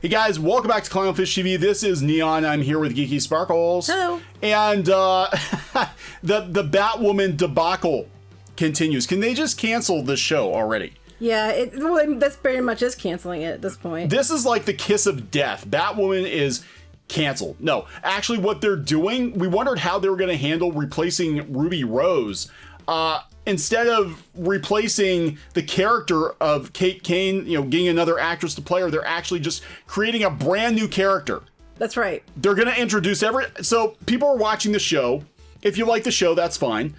Hey guys, welcome back to Clownfish TV. This is Kneon. I'm here with Geeky Sparkles. Hello. And the Batwoman debacle continues. Can they just cancel this show already? Yeah, that's very much is canceling it at this point. This is like the kiss of death. Batwoman is canceled. No, actually what they're doing, we wondered how they were going to handle replacing Ruby Rose. Instead of replacing the character of Kate Kane, getting another actress to play her, they're actually just creating a brand new character. That's right. They're going to introduce so people are watching the show. If you like the show, that's fine.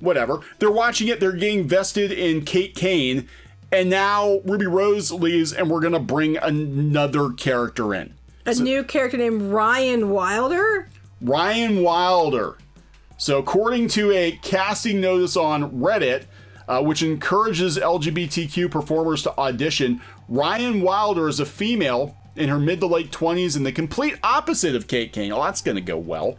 Whatever. They're watching it. They're getting vested in Kate Kane. And now Ruby Rose leaves and we're going to bring another character in. A new character named Ryan Wilder? Ryan Wilder. So according to a casting notice on Reddit, which encourages LGBTQ performers to audition, Ryan Wilder is a female in her mid to late 20s and the complete opposite of Kate Kane. Oh, that's going to go well.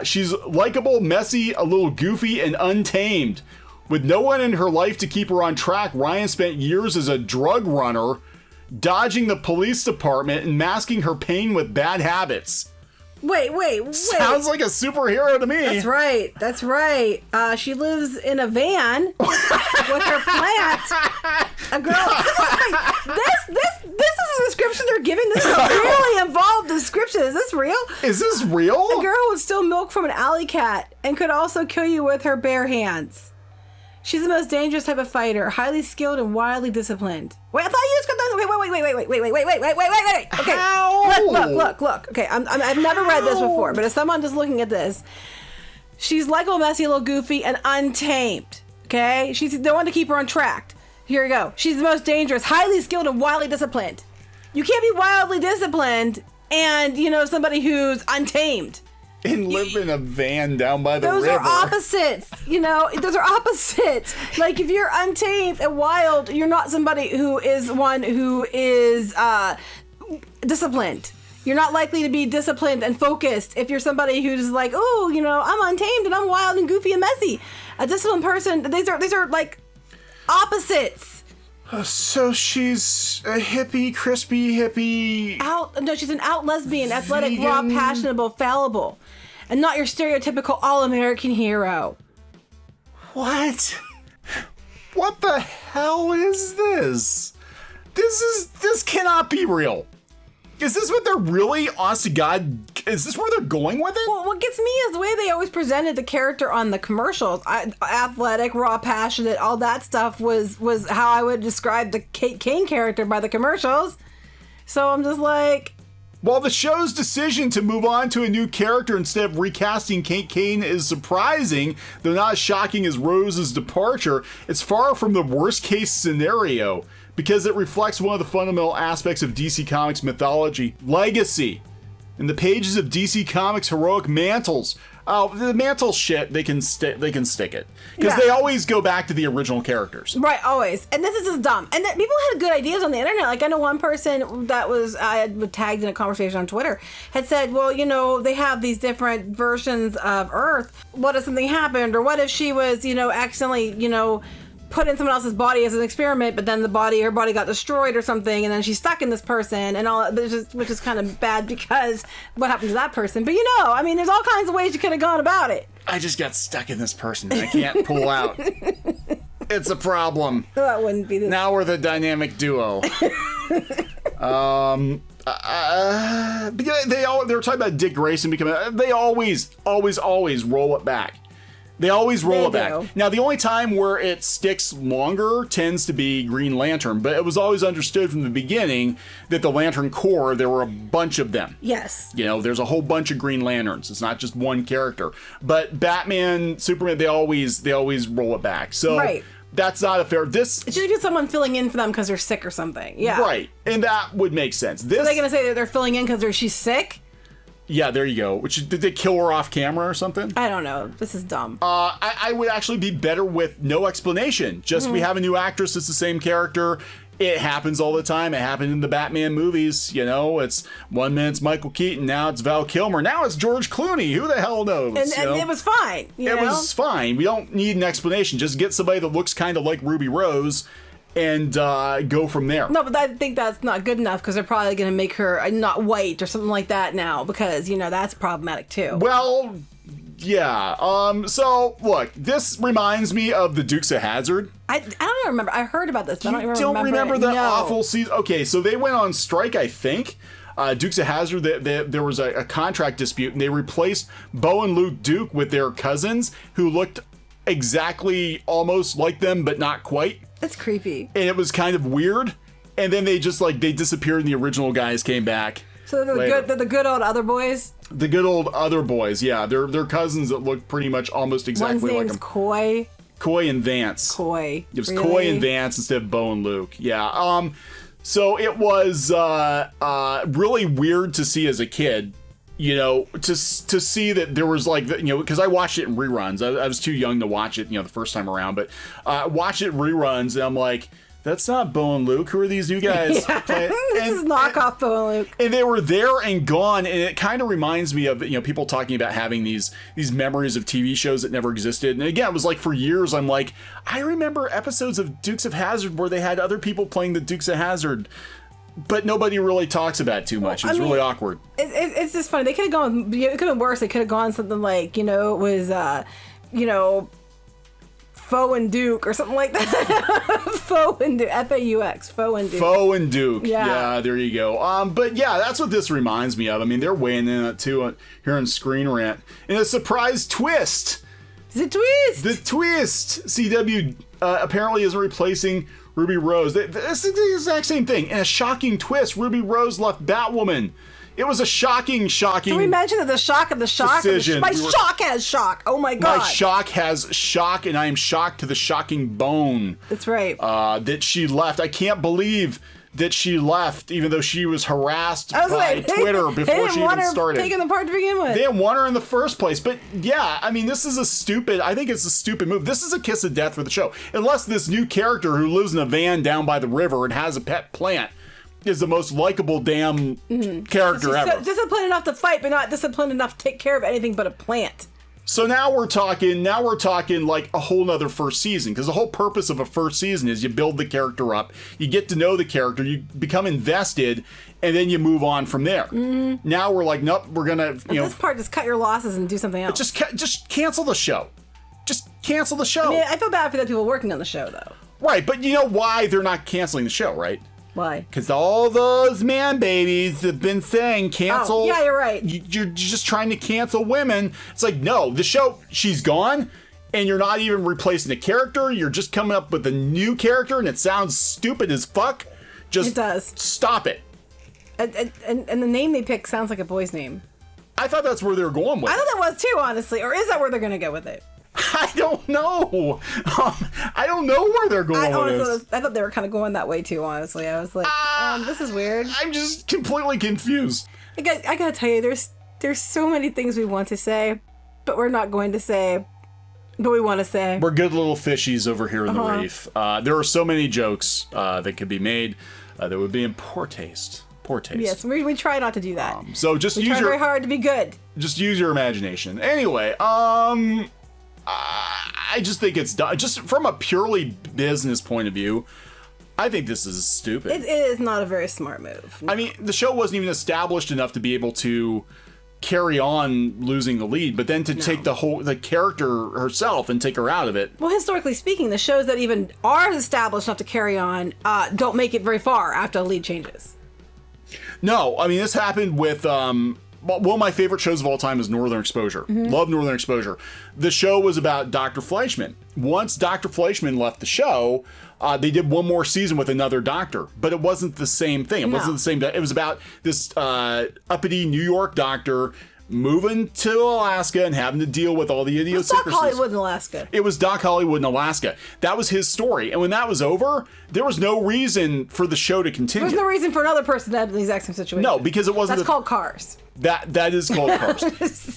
She's likable, messy, a little goofy, and untamed. With no one in her life to keep her on track, Ryan spent years as a drug runner, dodging the police department and masking her pain with bad habits. Wait. Sounds like a superhero to me. That's right. She lives in a van with her plant. A girl. This is a description they're giving. This is a really involved description. Is this real? Is this real? A girl would steal milk from an alley cat and could also kill you with her bare hands. She's the most dangerous type of fighter, highly skilled and wildly disciplined. Wait, I thought you just got wait. Okay, How? Look. Okay, I've never read this before, but as someone just looking at this, she's likable, messy, a little goofy, and untamed. Okay, she's the one to keep her on track. Here we go. She's the most dangerous, highly skilled, and wildly disciplined. You can't be wildly disciplined and somebody who's untamed. And live in a van down by the river. Those are opposites. Those are opposites. Like, if you're untamed and wild, you're not somebody who is disciplined. You're not likely to be disciplined and focused if you're somebody who's like, I'm untamed and I'm wild and goofy and messy. A disciplined person, these are like opposites. So she's a hippie, crispy hippie. No, she's an out lesbian, athletic, vegan. raw, passionable, fallible, and not your stereotypical all-American hero. What? What the hell is this? This cannot be real. Is this what they're really, honest to God, is this where they're going with it? Well, what gets me is the way they always presented the character on the commercials. Athletic, raw, passionate, all that stuff was how I would describe the Kate Kane character by the commercials. So I'm just like... While the show's decision to move on to a new character instead of recasting Kate Kane is surprising, though not as shocking as Rose's departure, it's far from the worst case scenario, because it reflects one of the fundamental aspects of DC Comics mythology, legacy. In the pages of DC Comics' heroic mantles, the mantle shit, they can stick it. Because they always go back to the original characters. Right, always. And this is just dumb. And people had good ideas on the internet. Like, I know one person that I had tagged in a conversation on Twitter had said, well, they have these different versions of Earth. What if something happened? Or what if she was, accidentally, put in someone else's body as an experiment, but then her body got destroyed or something, and then she's stuck in this person and all, which is kind of bad because what happened to that person? But there's all kinds of ways you could have gone about it. I just got stuck in this person and I can't pull out. It's a problem. That wouldn't be this. Now we're the dynamic duo. Because they were talking about Dick Grayson becoming. They always roll it back. They always roll it back. Now, the only time where it sticks longer tends to be Green Lantern, but it was always understood from the beginning that the Lantern Corps, there were a bunch of them. Yes. There's a whole bunch of Green Lanterns. It's not just one character. But Batman, Superman, they always roll it back. So that's not a fair... It's just because someone filling in for them because they're sick or something. Yeah. Right. And that would make sense. So they're going to say that they're filling in because she's sick? Yeah, there you go. Did they kill her off camera or something? I don't know. This is dumb. I would actually be better with no explanation. Just we have a new actress. It's the same character. It happens all the time. It happened in the Batman movies. It's 1 minute it's Michael Keaton. Now it's Val Kilmer. Now it's George Clooney. Who the hell knows? And it was fine. It was fine. We don't need an explanation. Just get somebody that looks kind of like Ruby Rose and go from there. No, but I think that's not good enough because they're probably going to make her not white or something like that now because, that's problematic too. Well, yeah. So, look, this reminds me of the Dukes of Hazzard. I don't even remember. I heard about this, but I You don't even remember that No. awful season? Okay, so they went on strike, I think. Dukes of Hazzard, there was a contract dispute, and they replaced Bo and Luke Duke with their cousins who looked exactly almost like them, but not quite. That's creepy. And it was kind of weird. And then they just they disappeared, and the original guys came back. So they're the good old other boys? The good old other boys, yeah. They're cousins that look pretty much almost exactly One's like name's them. Coy. Coy and Vance. Coy. It was Really? Coy and Vance instead of Bo and Luke. Yeah. So it was really weird to see as a kid, to see that there was because I watched it in reruns. I was too young to watch it, the first time around, but watch it in reruns, and I'm like, that's not Bo and Luke. Who are these new guys? Yeah. This is knockoff Bo and Luke. And they were there and gone, and it kind of reminds me of people talking about having these memories of TV shows that never existed. And again, it was like for years I'm like, I remember episodes of Dukes of Hazzard where they had other people playing the Dukes of Hazzard, but nobody really talks about it too much. It was really awkward. It's just funny. They could have gone. It could have been worse. They could have gone something like it was Foe and Duke or something like that. Foe and Duke. F-A-U-X. Foe and Duke. Foe and Duke. Yeah. There you go. But yeah, that's what this reminds me of. I mean, they're weighing in it too here on Screen Rant. And a surprise twist. The twist. The twist. CW apparently isn't replacing Ruby Rose. This is the exact same thing. And a shocking twist. Ruby Rose left Batwoman. It was a shocking. Can we mention that the shock of the shock? Decision. Shock has shock. Oh my God. My shock has shock, and I am shocked to the shocking bone. That's right. That she left. I can't believe that she left, even though she was harassed by Twitter before she even started. Taking the part to begin with. They didn't want her in the first place. But yeah, I mean, this is I think it's a stupid move. This is a kiss of death for the show. Unless this new character who lives in a van down by the river and has a pet plant is the most likable damn character ever. So disciplined enough to fight, but not disciplined enough to take care of anything but a plant. So now we're talking like a whole nother first season, because the whole purpose of a first season is you build the character up, you get to know the character, you become invested, and then you move on from there. Now we're like, nope, we're gonna this part, just cut your losses and do something else. Just cancel the show. Just cancel the show. I mean, I feel bad for the people working on the show, though. Right, but you know why they're not canceling the show, right? Why? Because all those man babies have been saying cancel. Oh, yeah, you're right. You're just trying to cancel women. It's like, no, the show, she's gone, and you're not even replacing the character. You're just coming up with a new character, and it sounds stupid as fuck. Just it does. Stop it. And the name they picked sounds like a boy's name. I thought that's where they were going with it. I thought that was too, honestly. Or is that where they're going to go with it? I don't know. I don't know where they're going with this. I thought they were kind of going that way too, honestly. I was like, this is weird. I'm just completely confused. I gotta tell you, there's so many things we want to say, but we're not going to say, but we want to say. We're good little fishies over here in the reef. There are so many jokes that could be made that would be in poor taste. Poor taste. Yes, we try not to do that. So just we try very hard to be good. Just use your imagination. Anyway, I just think it's dumb. Just from a purely business point of view, I think this is stupid. It is not a very smart move. I mean, the show wasn't even established enough to be able to carry on losing the lead, but then to take the character herself and take her out of it. Well, historically speaking, the shows that even are established enough to carry on don't make it very far after the lead changes. No, I mean, this happened with one of my favorite shows of all time is Northern Exposure. Love Northern Exposure. The show was about Dr. Fleischman. Once Dr. Fleischman left the show, they did one more season with another doctor, but it wasn't the same thing. It wasn't the same. It was about this uppity New York doctor moving to Alaska and having to deal with all the idiosyncrasies. Doc Hollywood in Alaska. It was Doc Hollywood in Alaska. That was his story. And when that was over, there was no reason for the show to continue. There's no reason for another person to have the exact same situation. No, because it wasn't. That's called Cars. That is called Cars.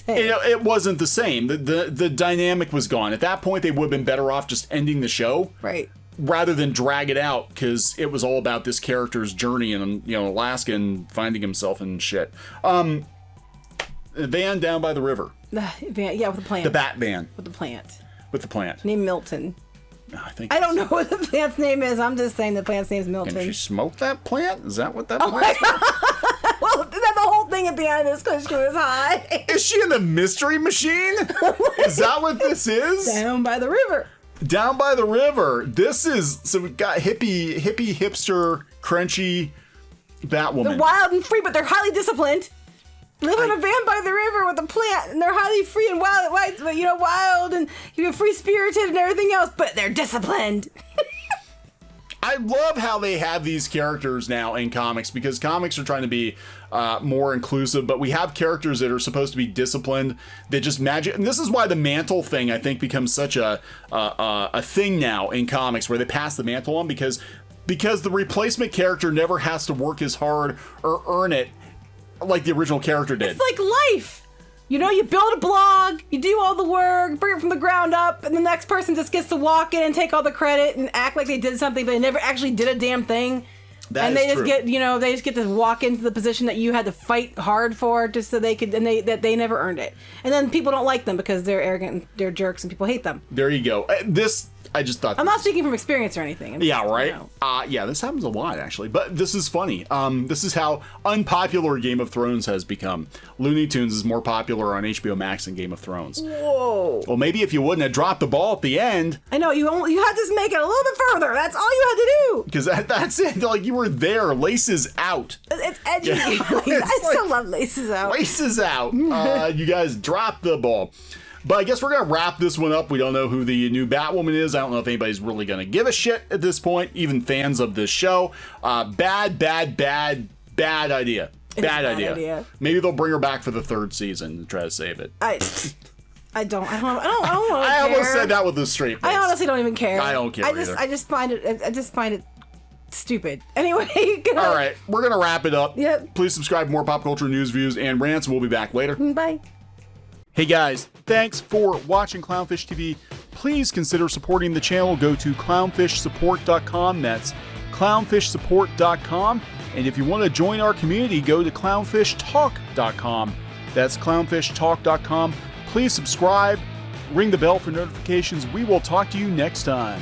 It wasn't the same. The dynamic was gone. At that point, they would have been better off just ending the show. Right. Rather than drag it out, because it was all about this character's journey in Alaska and finding himself and shit. A van down by the river. Yeah, with the plant. The Bat van. With the plant. With the plant. Named Milton. I don't know what the plant's name is. I'm just saying the plant's name is Milton. Can she smoke that plant? Is that what that plant is? Well, that's the whole thing at the end is because she was high. Is she in the mystery machine? Is that what this is? Down by the river. Down by the river. This is, so we've got hippie, hipster, crunchy Batwoman. They're wild and free, but they're highly disciplined. Live in a van by the river with a plant, and they're highly free and wild, but wild and free spirited and everything else, but they're disciplined. I love how they have these characters now in comics, because comics are trying to be more inclusive, but we have characters that are supposed to be disciplined. They just magic, and this is why the mantle thing, I think, becomes such a thing now in comics, where they pass the mantle on, because the replacement character never has to work as hard or earn it like the original character did. It's like life. You build a blog, you do all the work, bring it from the ground up, and the next person just gets to walk in and take all the credit and act like they did something, but they never actually did a damn thing. That is true. They just get to walk into the position that you had to fight hard for, just so they could, and they never earned it. And then people don't like them because they're arrogant and they're jerks and people hate them. There you go. I just thought... I'm not speaking from experience or anything. Yeah, right? Yeah, this happens a lot, actually. But this is funny. This is how unpopular Game of Thrones has become. Looney Tunes is more popular on HBO Max than Game of Thrones. Whoa. Well, maybe if you wouldn't have dropped the ball at the end... I know, you had to make it a little bit further. That's all you had to do. Because that's it. Like, you were there. Laces out. It's edgy. I still love Laces Out. Laces out. You guys dropped the ball. But I guess we're going to wrap this one up. We don't know who the new Batwoman is. I don't know if anybody's really going to give a shit at this point, even fans of this show. Bad idea. Bad idea. Maybe they'll bring her back for the 3rd season and try to save it. I don't want to I almost said that with a straight face. I honestly don't even care. I don't care either. I just find it stupid. Anyway, all right, we're going to wrap it up. Yep. Please subscribe for more pop culture news, views, and rants. We'll be back later. Bye. Hey guys, thanks for watching Clownfish TV. Please consider supporting the channel. Go to clownfishsupport.com. That's clownfishsupport.com. And if you want to join our community, go to clownfishtalk.com. That's clownfishtalk.com. Please subscribe, ring the bell for notifications. We will talk to you next time.